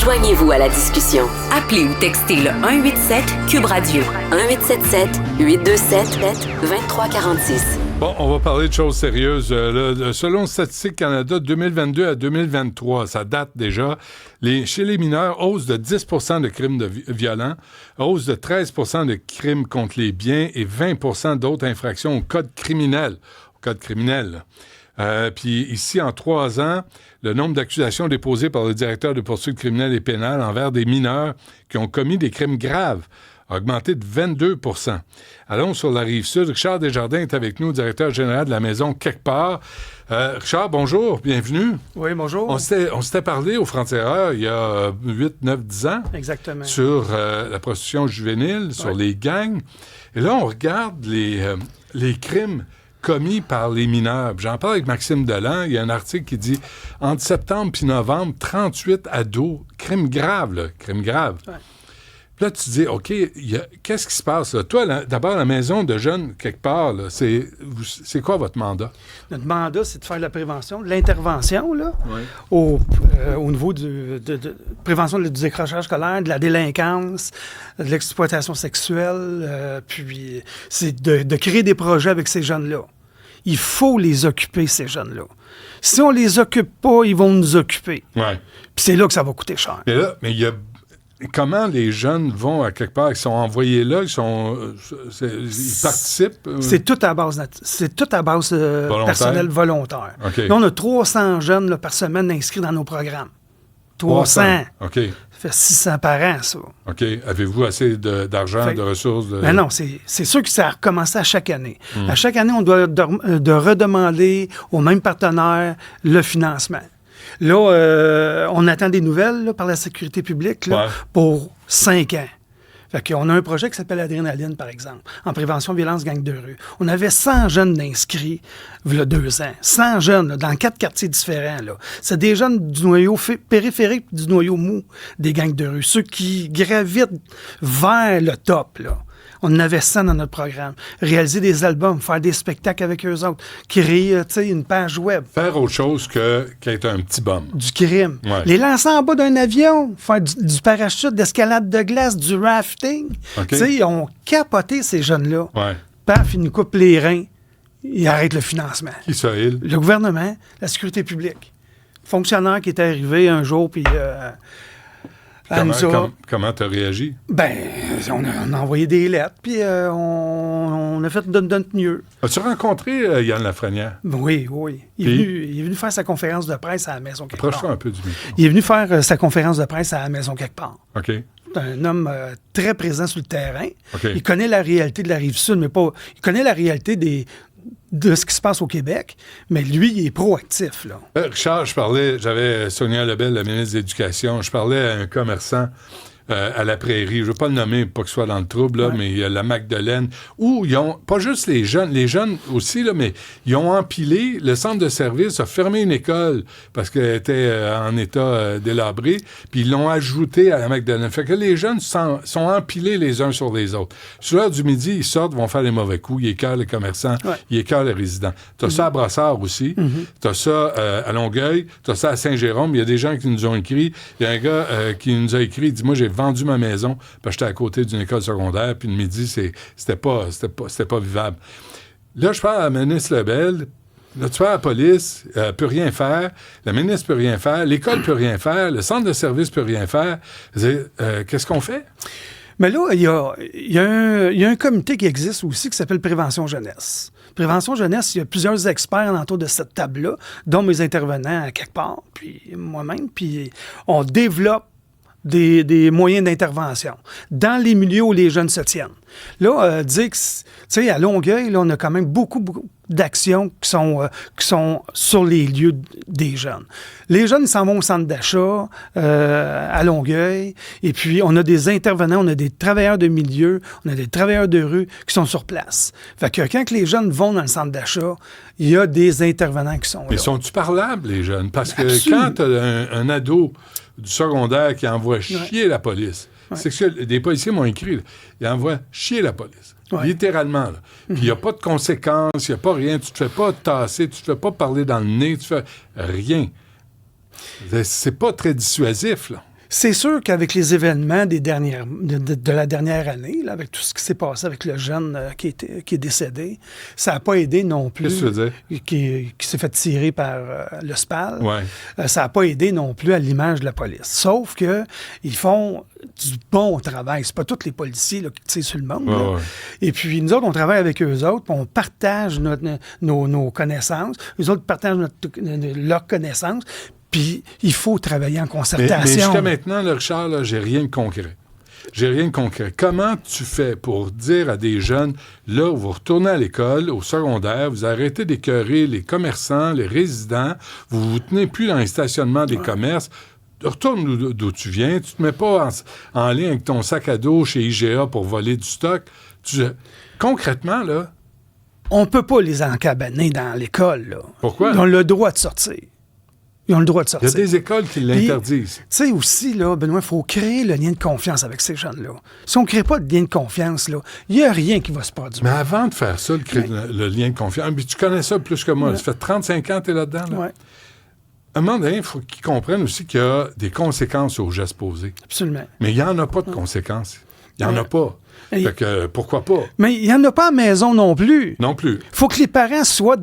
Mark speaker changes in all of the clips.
Speaker 1: Joignez-vous à la discussion.
Speaker 2: Appelez ou textez le 187 Cube Radio.
Speaker 1: 1877-827-2346.
Speaker 3: Bon, on va parler de choses sérieuses. Selon Statistique Canada, 2022 à 2023, ça date déjà. Chez les mineurs, hausse de 10 % de crimes violents, hausse de 13 % de crimes contre les biens et 20 % d'autres infractions au code criminel. Puis ici, en 3 ans, le nombre d'accusations déposées par le directeur de poursuites criminelles et pénales envers des mineurs qui ont commis des crimes graves a augmenté de 22 %. Allons sur la Rive-Sud. Richard Desjardins est avec nous, directeur général de la maison Quelque part. Richard, bonjour, bienvenue.
Speaker 4: Oui, bonjour.
Speaker 3: On s'était parlé au Franc-Tireur il y a 8, 9, 10 ans.
Speaker 4: Exactement.
Speaker 3: Sur la prostitution juvénile, sur les gangs. Et là, on regarde les crimes commis par les mineurs. J'en parle avec Maxime Delan. Il y a un article qui dit « Entre septembre puis novembre, 38 ados, crimes graves, crimes graves.
Speaker 4: Ouais. »
Speaker 3: Là, tu dis, OK, qu'est-ce qui se passe là? Toi, d'abord, la maison de jeunes, quelque part, là, c'est quoi votre mandat?
Speaker 4: Notre mandat, c'est de faire de la prévention, de l'intervention, là, au niveau de prévention du décrochage scolaire, de la délinquance, de l'exploitation sexuelle, puis c'est de créer des projets avec ces jeunes-là. Il faut les occuper, ces jeunes-là. Si on les occupe pas, ils vont nous occuper.
Speaker 3: Ouais.
Speaker 4: Puis c'est là que ça va coûter cher.
Speaker 3: Et là, mais il y a... Comment les jeunes vont à quelque part? Ils sont envoyés là, ils participent?
Speaker 4: C'est tout à base, personnel volontaire.
Speaker 3: Okay.
Speaker 4: Là, on a 300 jeunes là, par semaine inscrits dans nos programmes. 300.
Speaker 3: OK.
Speaker 4: Ça fait 600 par an, ça.
Speaker 3: OK. Avez-vous assez d'argent, de ressources?
Speaker 4: Ben non, c'est sûr que ça a recommencé à chaque année. À chaque année, on doit de redemander aux mêmes partenaires le financement. Là, on attend des nouvelles là, par la sécurité publique là, pour 5 ans. Fait qu'on a un projet qui s'appelle Adrénaline, par exemple, en prévention violence gang de rue. On avait 100 jeunes d'inscrits il y a 2 ans. 100 jeunes là, dans 4 quartiers différents. Là. C'est des jeunes du noyau périphérique du noyau mou des gangs de rue. Ceux qui gravitent vers le top, là. On en avait 100 dans notre programme. Réaliser des albums, faire des spectacles avec eux autres, créer une page web.
Speaker 3: Faire autre chose qu'être un petit bum.
Speaker 4: Du crime.
Speaker 3: Ouais.
Speaker 4: Les lancer en bas d'un avion, faire du parachute, d'escalade de glace, du rafting.
Speaker 3: Okay.
Speaker 4: Ils ont capoté ces jeunes-là.
Speaker 3: Ouais.
Speaker 4: Paf, ils nous coupent les reins. Ils arrêtent le financement.
Speaker 3: Qui ça, il?
Speaker 4: Le gouvernement, la sécurité publique. Fonctionnaire qui est arrivé un jour, puis...
Speaker 3: Comment t'as réagi?
Speaker 4: Ben, on a envoyé des lettres, puis on a fait de notre mieux.
Speaker 3: As-tu rencontré Yann Lafrenière?
Speaker 4: Oui. Il est venu faire sa conférence de presse à la maison quelque part.
Speaker 3: Approche-toi un peu du micro.
Speaker 4: Il est venu faire sa conférence de presse à la maison quelque part.
Speaker 3: OK.
Speaker 4: C'est un homme très présent sur le terrain.
Speaker 3: Okay.
Speaker 4: Il connaît la réalité de la Rive-Sud, mais pas... Il connaît la réalité de ce qui se passe au Québec, mais lui, il est proactif, là.
Speaker 3: Richard, j'avais Sonia Lebel, la ministre de l'Éducation, je parlais à un commerçant à la Prairie, je ne veux pas le nommer pour qu'il soit dans le trouble, là, mais il y a la Magdeleine, où ils ont, pas juste les jeunes aussi, là, mais ils ont empilé, le centre de service a fermé une école parce qu'elle était en état délabré, puis ils l'ont ajouté à la Magdeleine. Fait que les jeunes sont empilés les uns sur les autres. Sur l'heure du midi, ils sortent, vont faire les mauvais coups, ils écœurent les commerçants, ils écœurent les résidents. T'as ça à Brassard aussi, t'as ça à Longueuil, t'as ça à Saint-Jérôme, il y a des gens qui nous ont écrit, il y a un gars qui nous a écrit, il dit « Moi, j'ai vendu ma maison parce que j'étais à côté d'une école secondaire, puis le midi, c'était pas vivable. » Là, je parle à la ministre Lebel. Là, tu vois, la police peut rien faire, la ministre peut rien faire, l'école peut rien faire, le centre de service peut rien faire. Qu'est-ce qu'on fait?
Speaker 4: Mais là, il y a un comité qui existe aussi qui s'appelle Prévention Jeunesse. Prévention Jeunesse, il y a plusieurs experts autour de cette table-là, dont mes intervenants à quelque part, puis moi-même, puis on développe des moyens d'intervention dans les milieux où les jeunes se tiennent. Là, dire que, tu sais, à Longueuil, là, on a quand même beaucoup d'actions qui sont sur les lieux des jeunes. Les jeunes, ils s'en vont au centre d'achat à Longueuil, et puis on a des intervenants, on a des travailleurs de milieu, on a des travailleurs de rue qui sont sur place. Fait que quand les jeunes vont dans le centre d'achat, il y a des intervenants qui sont là.
Speaker 3: Mais sont-tu parlables, les jeunes? Parce que
Speaker 4: Absolument.
Speaker 3: quand tu as un ado du secondaire qui envoie chier la police, c'est que des policiers m'ont écrit, là, ils envoient chier la police. Littéralement. Là. Puis il n'y a pas de conséquences, il n'y a pas rien. Tu te fais pas tasser, tu te fais pas parler dans le nez, tu fais rien. C'est pas très dissuasif, là.
Speaker 4: C'est sûr qu'avec les événements de la dernière année, là, avec tout ce qui s'est passé avec le jeune qui est décédé, ça n'a pas aidé non plus.
Speaker 3: Qu'est-ce que tu veux dire?
Speaker 4: Qui s'est fait tirer par le SPAL.
Speaker 3: Ouais.
Speaker 4: Ça n'a pas aidé non plus à l'image de la police. Sauf que ils font du bon travail. C'est pas tous les policiers là, qui tirent sur le monde. Là.
Speaker 3: Ouais.
Speaker 4: Et puis, nous autres, on travaille avec eux autres, puis on partage nos connaissances. Eux autres partagent leurs connaissances. Puis, il faut travailler en concertation.
Speaker 3: Mais jusqu'à maintenant, là, Richard, là, j'ai rien de concret. J'ai rien de concret. Comment tu fais pour dire à des jeunes, là, vous retournez à l'école, au secondaire, vous arrêtez d'écœurer les commerçants, les résidents, vous vous tenez plus dans les stationnements des commerces, retourne d'où tu viens, tu te mets pas en lien avec ton sac à dos chez IGA pour voler du stock. Concrètement, là...
Speaker 4: On peut pas les encabaner dans l'école, là.
Speaker 3: Pourquoi?
Speaker 4: Ils ont le droit de sortir. Ils ont le droit de
Speaker 3: Il y
Speaker 4: sortir.
Speaker 3: a des écoles qui l'interdisent.
Speaker 4: Tu sais aussi, là, Benoît, il faut créer le lien de confiance avec ces jeunes-là. Si on ne crée pas de lien de confiance, là, il n'y a rien qui va se produire.
Speaker 3: Mais avant de faire ça, le lien de confiance, puis tu connais ça plus que moi. Ça fait 35 ans que tu es là-dedans. Là.
Speaker 4: Ouais.
Speaker 3: À un moment donné, il faut qu'ils comprennent aussi qu'il y a des conséquences aux gestes posés.
Speaker 4: Absolument.
Speaker 3: Mais il n'y en a pas de conséquences. Il n'y en a pas.
Speaker 4: Et...
Speaker 3: Fait que pourquoi pas?
Speaker 4: Mais il n'y en a pas à la maison non plus.
Speaker 3: Non plus.
Speaker 4: Il faut que les parents soient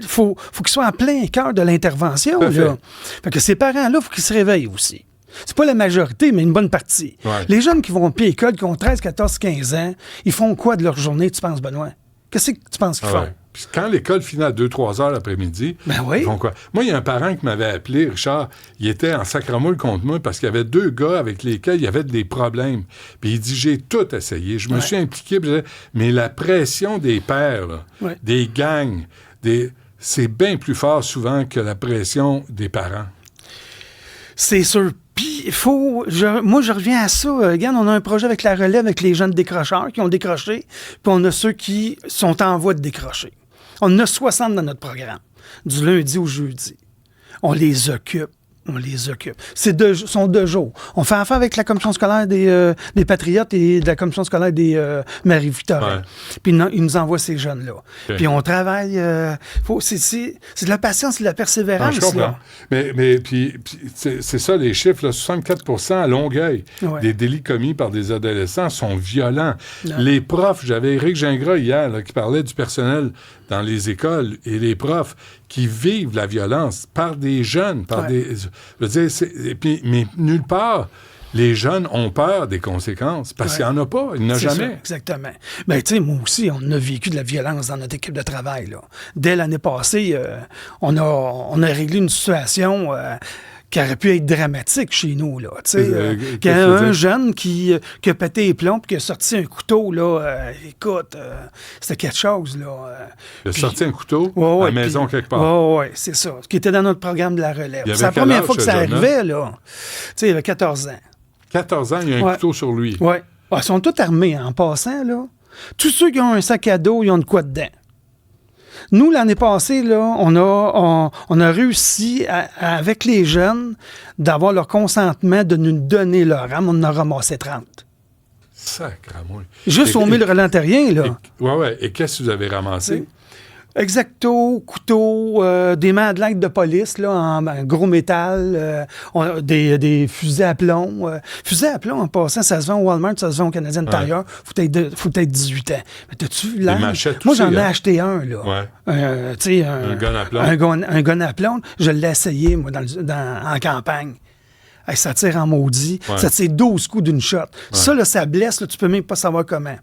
Speaker 4: faut qu'ils soient en plein cœur de l'intervention. Là. Fait que ces parents-là, il faut qu'ils se réveillent aussi. C'est pas la majorité, mais une bonne partie.
Speaker 3: Ouais.
Speaker 4: Les jeunes qui vont au pied école, qui ont 13, 14, 15 ans, ils font quoi de leur journée, tu penses, Benoît? Qu'est-ce que tu penses qu'ils font?
Speaker 3: Puis quand l'école finit à 2-3 heures l'après-midi, ils font quoi? Moi, il y a un parent qui m'avait appelé, Richard, il était en sacramouille contre moi parce qu'il y avait 2 gars avec lesquels il y avait des problèmes. Puis il dit, j'ai tout essayé. Je me suis impliqué, mais la pression des pères, là, des gangs, c'est bien plus fort souvent que la pression des parents.
Speaker 4: C'est sûr. Puis, moi, je reviens à ça. Regarde, on a un projet avec la relève, avec les jeunes décrocheurs qui ont décroché, puis on a ceux qui sont en voie de décrocher. On en a 60 dans notre programme, du lundi au jeudi. On les occupe. Sont 2 jours. On fait affaire avec la commission scolaire des Patriotes et de la commission scolaire des Marie-Victorin. Puis ils nous envoient ces jeunes-là. Okay. Puis on travaille... c'est de la patience et de la persévérance.
Speaker 3: Je comprends.
Speaker 4: Là.
Speaker 3: Mais puis c'est ça les chiffres. Là, 64% à Longueuil des délits commis par des adolescents sont violents. Ouais. Les profs, j'avais Éric Gingras hier là, qui parlait du personnel dans les écoles et les profs qui vivent la violence par des jeunes, par des... Je veux dire, mais nulle part, les jeunes ont peur des conséquences parce qu'il n'y en a pas, il n'y en a jamais.
Speaker 4: Ça, exactement. Mais tu sais, moi aussi, on a vécu de la violence dans notre équipe de travail. Là. Dès l'année passée, on a réglé une situation... qui aurait pu être dramatique chez nous, là. Tu sais, qu'il y a un jeune qui a pété les plombs et qui a sorti un couteau, là. Écoute, c'était quelque chose, là.
Speaker 3: Il a sorti un couteau à la maison quelque part.
Speaker 4: Oui, c'est ça. Qui était dans notre programme de la relève.
Speaker 3: C'est
Speaker 4: la première fois que ça arrivait, là. Tu sais, il avait 14 ans.
Speaker 3: 14 ans, il y a un couteau sur lui.
Speaker 4: Oui. Ils sont tous armés, en passant, là. Tous ceux qui ont un sac à dos, ils ont de quoi dedans. Nous, l'année passée, là, on a réussi, avec les jeunes, d'avoir leur consentement de nous donner leur arme. On en a ramassé 30.
Speaker 3: Sacramouille.
Speaker 4: Juste au mille relantérien, là.
Speaker 3: Oui. Et qu'est-ce que vous avez ramassé?
Speaker 4: Exacto, couteau, des madeleines de police là, en gros métal, des fusées à plomb. Fusées à plomb, en passant, ça se vend au Walmart, ça se vend au Canadian Tire. Faut peut-être 18 ans. Mais t'as-tu vu l'âge? Moi, j'en ai acheté un, là.
Speaker 3: Ouais.
Speaker 4: Un
Speaker 3: gun à plomb.
Speaker 4: Un gun à plomb. Je l'ai essayé, moi, en campagne. Hey, ça tire en maudit. Ouais. Ça tire 12 coups d'une shot. Ouais. Ça, là, ça blesse, là, tu peux même pas savoir comment.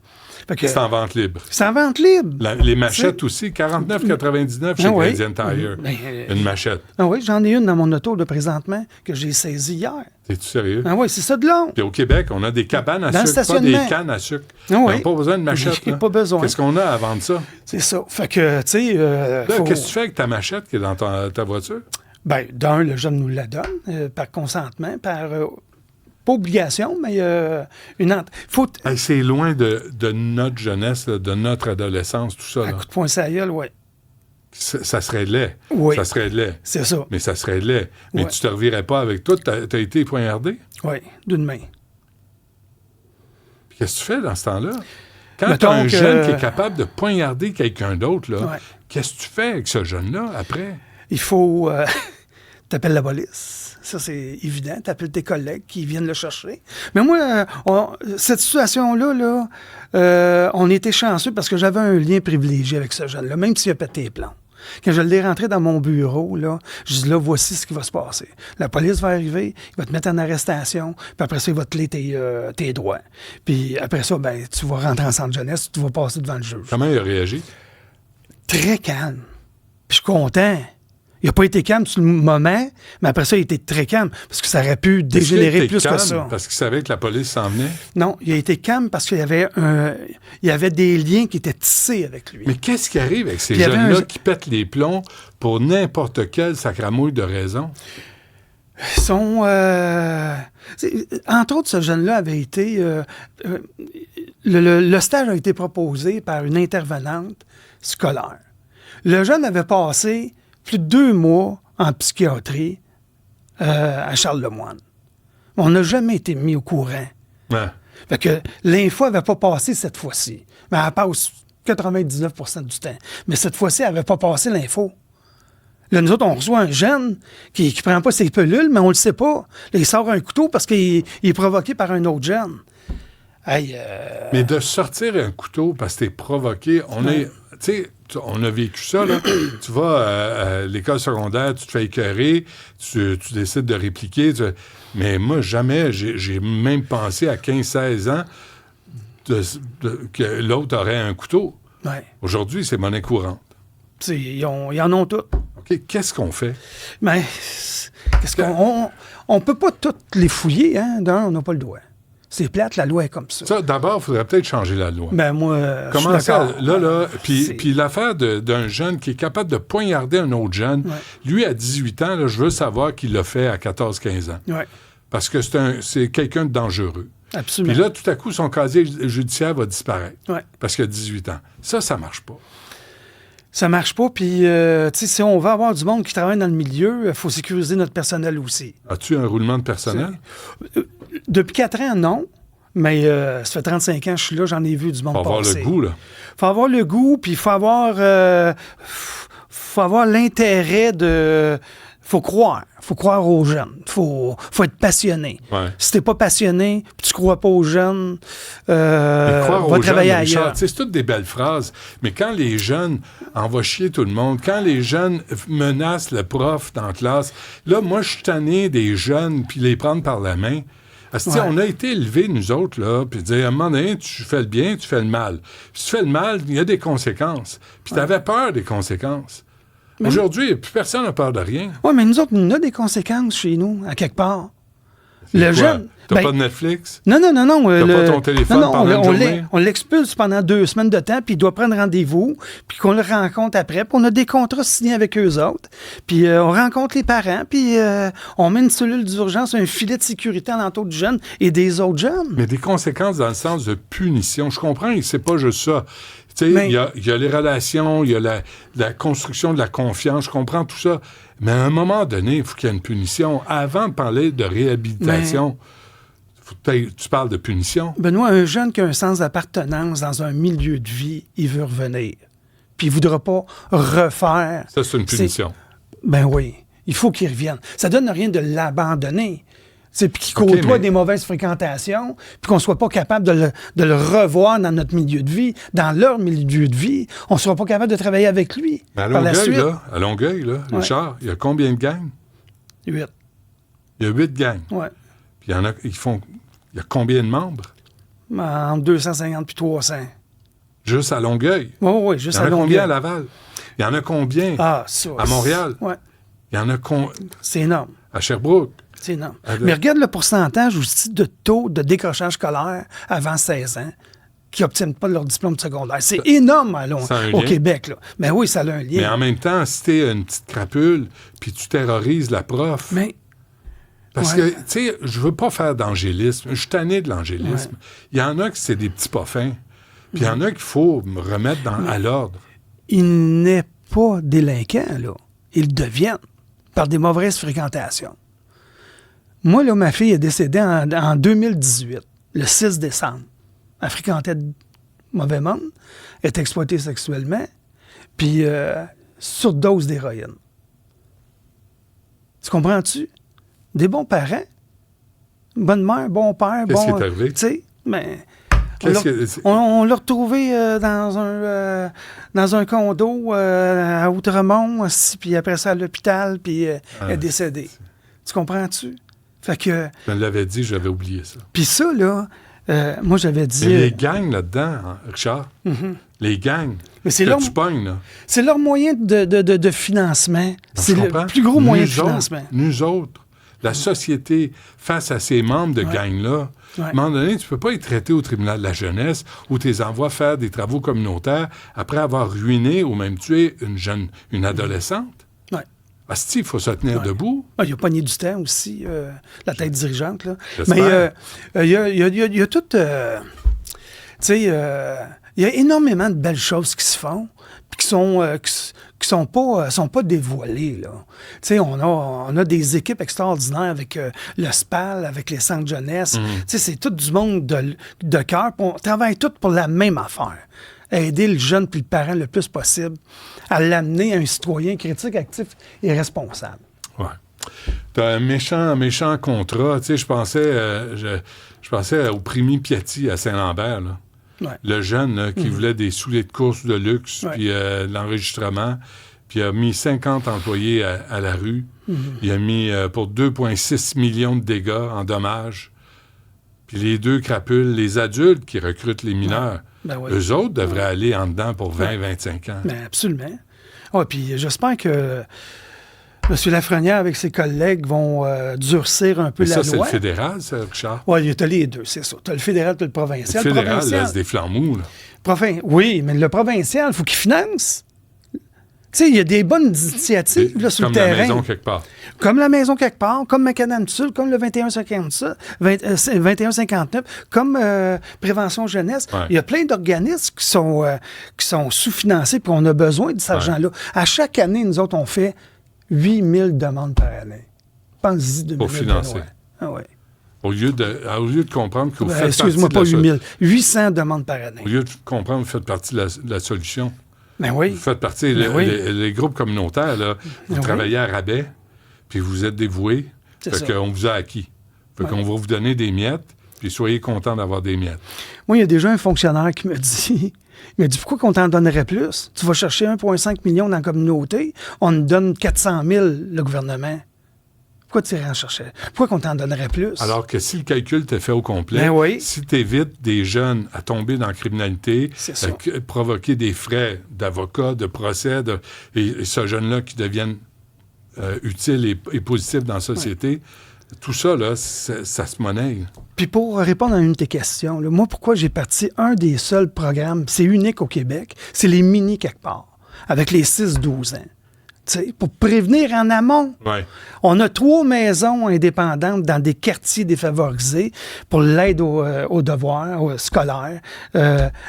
Speaker 3: C'est en vente libre.
Speaker 4: C'est en vente libre.
Speaker 3: Les machettes aussi, 49,99 chez Canadian Tire. Une machette.
Speaker 4: Ah oui, j'en ai une dans mon auto, là, présentement, que j'ai saisie hier.
Speaker 3: T'es-tu sérieux?
Speaker 4: Ah oui, c'est ça de long.
Speaker 3: Puis au Québec, on a des cabanes à sucre, pas des cannes à sucre.
Speaker 4: Ah oui.
Speaker 3: On n'a pas besoin de machette.
Speaker 4: Pas besoin.
Speaker 3: Qu'est-ce qu'on a à vendre ça?
Speaker 4: C'est ça. Fait que, tu sais...
Speaker 3: Qu'est-ce que tu fais avec ta machette qui est dans ta voiture?
Speaker 4: Bien, d'un, le jeune nous la donne, par consentement, par... pas obligation, mais
Speaker 3: c'est loin de notre jeunesse, là, de notre adolescence, tout ça.
Speaker 4: Un coup de poing sur la gueule, oui.
Speaker 3: Ça serait laid.
Speaker 4: Oui.
Speaker 3: Ça serait laid.
Speaker 4: C'est ça.
Speaker 3: Mais ça serait laid. Mais tu te revirais pas avec toi. T'as été poignardé?
Speaker 4: Oui, d'une main.
Speaker 3: Puis qu'est-ce que tu fais dans ce temps-là? Quand tu as un jeune qui est capable de poignarder quelqu'un d'autre, là, qu'est-ce que tu fais avec ce jeune-là après?
Speaker 4: Il faut... t'appelles la police. Ça, c'est évident. T'appelles tes collègues qui viennent le chercher. Mais moi, cette situation-là, on était chanceux parce que j'avais un lien privilégié avec ce jeune-là, même s'il a pété les plombs. Quand je l'ai rentré dans mon bureau, là, je dis là, voici ce qui va se passer. La police va arriver, il va te mettre en arrestation, puis après ça, il va te lier tes droits. Puis après ça, ben, tu vas rentrer en centre jeunesse, tu vas passer devant le juge.
Speaker 3: Comment il a réagi?
Speaker 4: Très calme. Puis je suis content. Il n'a pas été calme sur le moment, mais après ça, il était très calme, parce que ça aurait pu dégénérer plus que ça.
Speaker 3: Parce qu'il savait que la police s'en venait?
Speaker 4: Non, il a été calme parce qu'il y avait des liens qui étaient tissés avec lui.
Speaker 3: Mais qu'est-ce qui arrive avec ces jeunes-là qui pètent les plombs pour n'importe quelle sacramouille de raison?
Speaker 4: Ils sont... entre autres, ce jeune-là avait été... le stage a été proposé par une intervenante scolaire. Le jeune avait passé plus de 2 mois en psychiatrie à Charles-Lemoine. On n'a jamais été mis au courant.
Speaker 3: Ouais.
Speaker 4: Fait que l'info n'avait pas passé cette fois-ci. Mais elle passe 99% du temps. Mais cette fois-ci, elle n'avait pas passé l'info. Là, nous autres, on reçoit un jeune qui ne prend pas ses pilules, mais on ne le sait pas. Là, il sort un couteau parce qu'il est provoqué par un autre jeune. Hey,
Speaker 3: Mais de sortir un couteau parce que t'es provoqué, on a vécu ça, là. Tu vas à l'école secondaire, tu te fais écœurer, tu décides de répliquer. Mais moi, jamais, j'ai même pensé à 15-16 ans que l'autre aurait un couteau.
Speaker 4: Ouais.
Speaker 3: Aujourd'hui, c'est monnaie courante.
Speaker 4: Ils en ont toutes.
Speaker 3: OK, qu'est-ce qu'on fait?
Speaker 4: Mais on peut pas toutes les fouiller, hein? D'un, on n'a pas le droit. C'est plate, la loi est comme ça.
Speaker 3: Ça, d'abord, il faudrait peut-être changer la loi.
Speaker 4: Ben moi,
Speaker 3: comment
Speaker 4: je suis
Speaker 3: ça?
Speaker 4: d'accord.
Speaker 3: Là, puis l'affaire d'un jeune qui est capable de poignarder un autre jeune, lui, à 18 ans, là, je veux savoir qu'il l'a fait à 14-15 ans.
Speaker 4: Ouais.
Speaker 3: Parce que c'est quelqu'un de dangereux.
Speaker 4: Absolument.
Speaker 3: Puis là, tout à coup, son casier judiciaire va disparaître.
Speaker 4: Ouais.
Speaker 3: Parce qu'il a 18 ans. Ça marche pas.
Speaker 4: Ça marche pas, puis, tu sais, si on veut avoir du monde qui travaille dans le milieu, il faut sécuriser notre personnel aussi.
Speaker 3: As-tu un roulement de personnel?
Speaker 4: Depuis 4 ans, non. Mais ça fait 35 ans que je suis là, j'en ai vu du monde passer.
Speaker 3: Faut avoir le goût, là.
Speaker 4: Faut avoir le goût, puis il faut avoir l'intérêt de... Faut croire aux jeunes. Faut être passionné.
Speaker 3: Ouais.
Speaker 4: Si t'es pas passionné, puis tu crois pas aux jeunes,
Speaker 3: croire
Speaker 4: va
Speaker 3: aux
Speaker 4: travailler
Speaker 3: jeunes,
Speaker 4: ailleurs.
Speaker 3: Richard, c'est toutes des belles phrases, mais quand les jeunes envoient chier tout le monde, quand les jeunes menacent le prof dans la classe, là, moi, je suis tanné des jeunes, puis les prendre par la main. Parce que, on a été élevés, nous autres, là, puis dire, à un moment donné, tu fais le bien, tu fais le mal. Puis tu fais le mal, il y a des conséquences. Puis tu avais peur des conséquences. Aujourd'hui, plus personne n'a peur de rien.
Speaker 4: Oui, mais nous autres, on a des conséquences chez nous, à quelque part.
Speaker 3: Le
Speaker 4: jeune...
Speaker 3: T'as pas de Netflix?
Speaker 4: Non.
Speaker 3: T'as pas ton téléphone pendant une journée?
Speaker 4: On l'expulse pendant 2 semaines de temps, puis il doit prendre rendez-vous, puis qu'on le rencontre après, puis on a des contrats signés avec eux autres, puis on rencontre les parents, puis on met une cellule d'urgence, un filet de sécurité alentour du jeune et des autres jeunes.
Speaker 3: Mais des conséquences dans le sens de punition. Je comprends, c'est pas juste ça. Tu sais, il y a les relations, il y a la construction de la confiance, je comprends tout ça. Mais à un moment donné, il faut qu'il y ait une punition. Avant de parler de réhabilitation, tu parles de punition.
Speaker 4: Benoît, un jeune qui a un sens d'appartenance dans un milieu de vie, il veut revenir. Puis il ne voudra pas refaire.
Speaker 3: Ça, c'est une punition.
Speaker 4: Ben oui, il faut qu'il revienne. Ça ne donne rien de l'abandonner. Puis qu'il côtoie des mauvaises fréquentations, puis qu'on ne soit pas capable de le revoir dans notre milieu de vie, dans leur milieu de vie. On ne sera pas capable de travailler avec lui.
Speaker 3: Mais à Longueuil, Richard, il y a combien de gangs?
Speaker 4: 8.
Speaker 3: Il y a 8 gangs.
Speaker 4: Oui.
Speaker 3: Puis il y a combien de membres?
Speaker 4: Entre 250 puis 300.
Speaker 3: Juste à Longueuil?
Speaker 4: Oui, juste à Longueuil.
Speaker 3: Il y en a combien à Laval? Il y en a combien à Montréal?
Speaker 4: Oui.
Speaker 3: Il y en a
Speaker 4: C'est énorme.
Speaker 3: À Sherbrooke?
Speaker 4: C'est énorme. Mais regarde le pourcentage aussi de taux de décrochage scolaire avant 16 ans qui n'obtiennent pas leur diplôme de secondaire. C'est énorme au Québec. Là. Mais oui, ça a un lien.
Speaker 3: Mais en même temps, si t'es une petite crapule puis tu terrorises la prof... Parce que, tu sais, je veux pas faire d'angélisme. Je suis tanné de l'angélisme. Il y en a qui c'est des petits pas fins. Puis il y en a qu'il faut me remettre à l'ordre.
Speaker 4: Ils n'est pas délinquants, là. Ils le deviennent par des mauvaises fréquentations. Moi, là, ma fille est décédée en 2018, le 6 décembre. Elle fréquentait de mauvais monde, est exploitée sexuellement, puis surdose d'héroïne. Tu comprends-tu? Des bons parents. Bonne mère, bon père,
Speaker 3: Qu'est-ce
Speaker 4: bon...
Speaker 3: qui est arrivé?
Speaker 4: Tu sais, mais...
Speaker 3: Qu'est-ce que-
Speaker 4: On l'a retrouvé dans un condo à Outremont, aussi, puis après ça à l'hôpital, puis elle est décédée. Tu comprends-tu? Fait que...
Speaker 3: Je me l'avais dit, j'avais oublié ça.
Speaker 4: Puis ça, là, moi, j'avais dit...
Speaker 3: Mais les gangs là-dedans, hein, Richard, les gangs
Speaker 4: Mais c'est
Speaker 3: que
Speaker 4: leur,
Speaker 3: tu pognes, là.
Speaker 4: c'est leur moyen de financement.
Speaker 3: Donc,
Speaker 4: C'est
Speaker 3: tu
Speaker 4: le
Speaker 3: comprends?
Speaker 4: plus gros moyen de
Speaker 3: Nous autres,
Speaker 4: financement.
Speaker 3: Nous autres, la société, face à ces membres de gangs-là,
Speaker 4: Ouais.
Speaker 3: à un moment donné, tu peux pas être traité au tribunal de la jeunesse où tu les envoies faire des travaux communautaires après avoir ruiné ou même tué une adolescente.
Speaker 4: Ouais.
Speaker 3: Asti, il faut se tenir debout.
Speaker 4: Ah, il a pogné du temps aussi, la tête dirigeante. Là.
Speaker 3: J'espère.
Speaker 4: Mais il y a tout... tu sais, il y a énormément de belles choses qui se font puis qui sont pas dévoilées. Là. Tu sais, on a des équipes extraordinaires avec le SPAL, avec les centres jeunesse. Tu sais, c'est tout du monde de cœur. On travaille tous pour la même affaire. Aider le jeune puis le parent le plus possible à l'amener à un citoyen critique, actif et responsable.
Speaker 3: Ouais. T'as un méchant contrat. Tu sais, je pensais au Primi Piatti à Saint-Lambert, là.
Speaker 4: Ouais.
Speaker 3: Le jeune là, qui voulait des souliers de course de luxe, puis de l'enregistrement, puis il a mis 50 employés à la rue. Il a mis pour 2,6 millions de dégâts en dommages. Puis les deux crapules, les adultes qui recrutent les mineurs,
Speaker 4: Ben oui.
Speaker 3: eux autres devraient aller en dedans pour 20-25 ans.
Speaker 4: Ben absolument. Ouais, puis j'espère que M. Lafrenière avec ses collègues vont durcir un peu
Speaker 3: Mais
Speaker 4: la
Speaker 3: ça, c'est le
Speaker 4: loi.
Speaker 3: fédéral, ça, Richard?
Speaker 4: Oui, tu as les deux, c'est ça. Tu as le fédéral et le
Speaker 3: Le
Speaker 4: provincial.
Speaker 3: fédéral laisse des flancs mous, là.
Speaker 4: Oui, mais le provincial, il faut qu'il finance. Tu sais, il y a des bonnes initiatives là, sur
Speaker 3: Comme
Speaker 4: le terrain.
Speaker 3: la maison quelque part.
Speaker 4: Comme la maison quelque part, comme Macadam-Sul, comme le 2159, comme Prévention Jeunesse.
Speaker 3: Ouais.
Speaker 4: Il y a plein d'organismes qui sont sous-financés, puis on a besoin de cet argent-là. À chaque année, nous autres, on fait 8000 demandes par année. Pense-y de
Speaker 3: Pour financer.
Speaker 4: Ah ouais.
Speaker 3: Au lieu de comprendre que vous faites
Speaker 4: Excuse-moi,
Speaker 3: partie
Speaker 4: pas
Speaker 3: de la
Speaker 4: 8000. 800 demandes par année.
Speaker 3: Au lieu de comprendre que vous faites partie de la solution.
Speaker 4: Ben oui.
Speaker 3: Vous faites partie,
Speaker 4: Ben oui.
Speaker 3: les groupes communautaires, là, vous
Speaker 4: Ben
Speaker 3: travaillez à rabais, puis vous êtes dévoués,
Speaker 4: C'est ça.
Speaker 3: fait qu'on vous a acquis. Fait qu'on va vous donner des miettes, puis soyez contents d'avoir des miettes.
Speaker 4: Moi, il y a déjà un fonctionnaire qui me dit, pourquoi qu'on t'en donnerait plus? Tu vas chercher 1,5 million dans la communauté, on nous donne 400 000, le gouvernement. Pourquoi tu irais en chercher? Pourquoi qu'on t'en donnerait plus?
Speaker 3: Alors que si le calcul t'est fait au complet,
Speaker 4: Ben oui.
Speaker 3: si tu évites des jeunes à tomber dans la criminalité,
Speaker 4: C'est ça.
Speaker 3: provoquer des frais d'avocat, de procès, et ce jeune-là qui devienne utile et positif dans la société, tout ça, là, ça se monnaie.
Speaker 4: Puis pour répondre à une de tes questions, là, moi, pourquoi j'ai parti un des seuls programmes, c'est unique au Québec, c'est les mini quelque part, avec les 6-12 ans. T'sais, pour prévenir en amont.
Speaker 3: Ouais.
Speaker 4: On a 3 maisons indépendantes dans des quartiers défavorisés pour l'aide aux devoirs scolaires.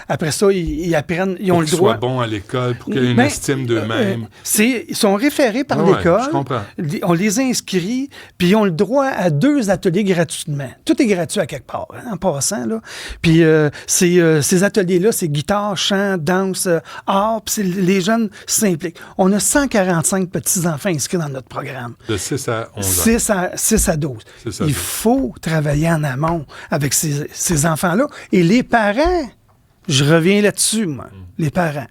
Speaker 4: Après ça, ils apprennent, ils ont
Speaker 3: Pour
Speaker 4: le
Speaker 3: qu'ils
Speaker 4: droit.
Speaker 3: soient bons à l'école, pour qu'ils aient une
Speaker 4: Ben,
Speaker 3: estime d'eux-mêmes.
Speaker 4: Ils sont référés par
Speaker 3: Ouais,
Speaker 4: l'école.
Speaker 3: je comprends.
Speaker 4: On les inscrit, puis ils ont le droit à 2 ateliers gratuitement. Tout est gratuit à quelque part, hein, en passant. Là. Puis ces ateliers-là, c'est guitare, chant, danse, art, puis les jeunes s'impliquent. On a 145 petits-enfants inscrits dans notre programme.
Speaker 3: De 6 à 11 ans.
Speaker 4: 6 à 12.
Speaker 3: 6 à
Speaker 4: Il
Speaker 3: 12.
Speaker 4: faut travailler en amont avec ces enfants-là. Et les parents, je reviens là-dessus, moi, les parents.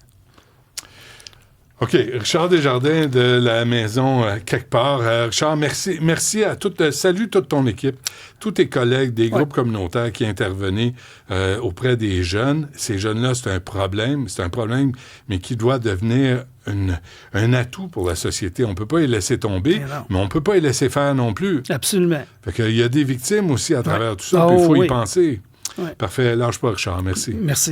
Speaker 3: OK. Richard Desjardins de la maison quelque part. Richard, merci à salut toute ton équipe, tous tes collègues des groupes communautaires qui intervenaient auprès des jeunes. Ces jeunes-là, c'est un problème, mais qui doit devenir un atout pour la société. On peut pas les laisser tomber, mais on peut pas les laisser faire non plus.
Speaker 4: Absolument.
Speaker 3: Fait qu'il y a des victimes aussi à travers tout ça,
Speaker 4: Oh,
Speaker 3: puis il faut
Speaker 4: oui.
Speaker 3: y penser.
Speaker 4: Ouais.
Speaker 3: Parfait. Lâche pas, Richard. Merci.
Speaker 4: Merci.